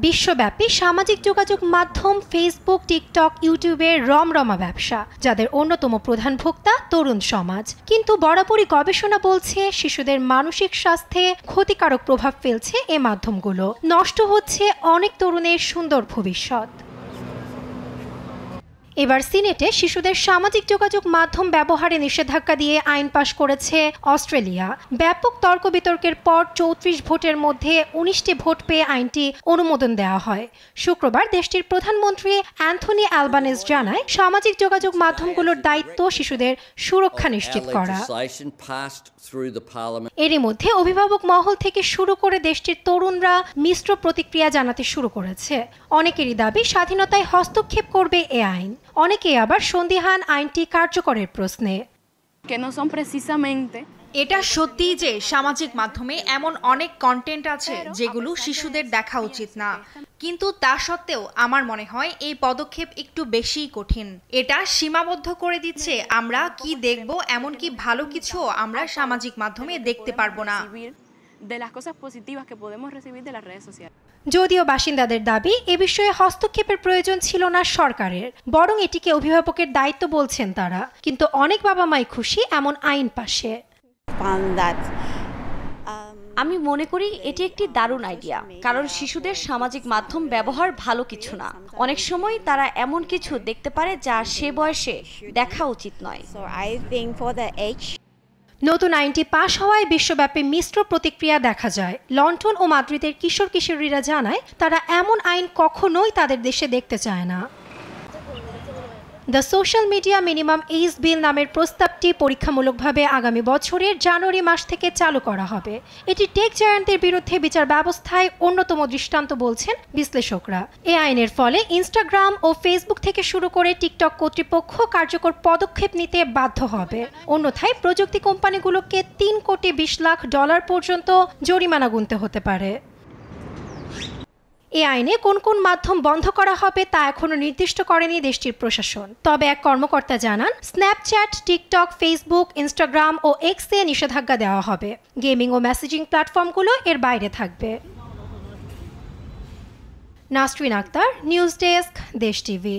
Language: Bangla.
বিশ্বব্যাপী সামাজিক যোগাযোগ মাধ্যম ফেসবুক, টিকটক, ইউটিউবের রমরমা ব্যবসা, যাদের অন্যতম প্রধান ভোক্তা তরুণ সমাজ। কিন্তু বরাবরই গবেষণা বলছে শিশুদের মানসিক স্বাস্থ্যে ক্ষতিকারক প্রভাব ফেলছে এ মাধ্যমগুলো। নষ্ট হচ্ছে অনেক তরুণের সুন্দর ভবিষ্যৎ। এবার সিনেটে শিশুদের সামাজিক যোগাযোগ মাধ্যম ব্যবহারে নিষেধাজ্ঞা দিয়ে আইন পাশ করেছে অস্ট্রেলিয়া। ব্যাপক তর্ক বিতর্কের পর 34 ভোটের মধ্যে 19টি ভোট পেয়ে আইনটি অনুমোদন দেওয়া হয়। শুক্রবার দেশটির প্রধানমন্ত্রী অ্যান্থনি অ্যালবানেজ জানায়, সামাজিক যোগাযোগ মাধ্যমগুলোর দায়িত্ব শিশুদের সুরক্ষা নিশ্চিত করা। এরই মধ্যে অভিভাবক মহল থেকে শুরু করে দেশটির তরুণরা মিশ্র প্রতিক্রিয়া জানাতে শুরু করেছে। অনেকেরই দাবি স্বাধীনতায় হস্তক্ষেপ করবে এ আইন, অনেকে আবার সন্দিহান আইনটি কার্যকরের প্রশ্নে। এটা সত্যিই যে সামাজিক মাধ্যমে এমন অনেক কন্টেন্ট আছে যেগুলো শিশুদের দেখা উচিত না, কিন্তু তা সত্ত্বেও আমার মনে হয় এই পদক্ষেপ একটু বেশিই কঠিন। এটা সীমাবদ্ধ করে দিচ্ছে আমরা কি দেখব, এমনকি ভালো কিছু আমরা সামাজিক মাধ্যমে দেখতে পারবো না। যদিও বাসিন্দাদের দাবি এ বিষয়ে হস্তক্ষেপের প্রয়োজন ছিল না সরকারের, বরং এটিকে অভিভাবকের দায়িত্ব বলছেন তারা। কিন্তু অনেক বাবা মাই খুশি এমন আইন পাশে। আমি মনে করি এটি একটি দারুণ আইডিয়া, কারণ শিশুদের সামাজিক মাধ্যম ব্যবহার ভালো কিছু না। অনেক সময় তারা এমন কিছু দেখতে পারে যা সে বয়সে দেখা উচিত নয়। নতুন আইনটি পাশ হওয়ায় বিশ্বব্যাপী মিশ্র প্রতিক্রিয়া দেখা যায়। লন্ডন ও মাদ্রিদের কিশোর কিশোরীরা জানায়, তারা এমন আইন কখনোই তাদের দেশে দেখতে চায় না। The social media minimum age bill নামের প্রস্তাবটি পরীক্ষামূলকভাবে আগামী বছরের জানুয়ারি মাস থেকে চালু করা হবে। এটি টেক জায়ান্টদের বিরুদ্ধে বিচার ব্যবস্থায় অন্যতম দৃষ্টান্ত বলছেন বিশ্লেষকরা। এ আইনের ফলে ইনস্টাগ্রাম ও ফেসবুক থেকে শুরু করে টিকটক কর্তৃপক্ষ কার্যকর পদক্ষেপ নিতে বাধ্য হবে। অন্যথায় প্রযুক্তি কোম্পানিগুলোকে $3 কোটি 20 লাখ পর্যন্ত জরিমানা গুনতে হতে পারে। এই আইনে কোন কোন মাধ্যম বন্ধ করা হবে তা এখনো নির্দিষ্ট করেনি দেশটির প্রশাসন। তবে এক কর্মকর্তা জানান, স্ন্যাপচ্যাট, টিকটক, ফেসবুক, ইনস্টাগ্রাম ও এক্সে নিষেধাজ্ঞা দেওয়া হবে। গেমিং ও মেসেজিং প্ল্যাটফর্মগুলো এর বাইরে থাকবে। নাসরিন আক্তার, নিউজ ডেস্ক, দেশ টিভি।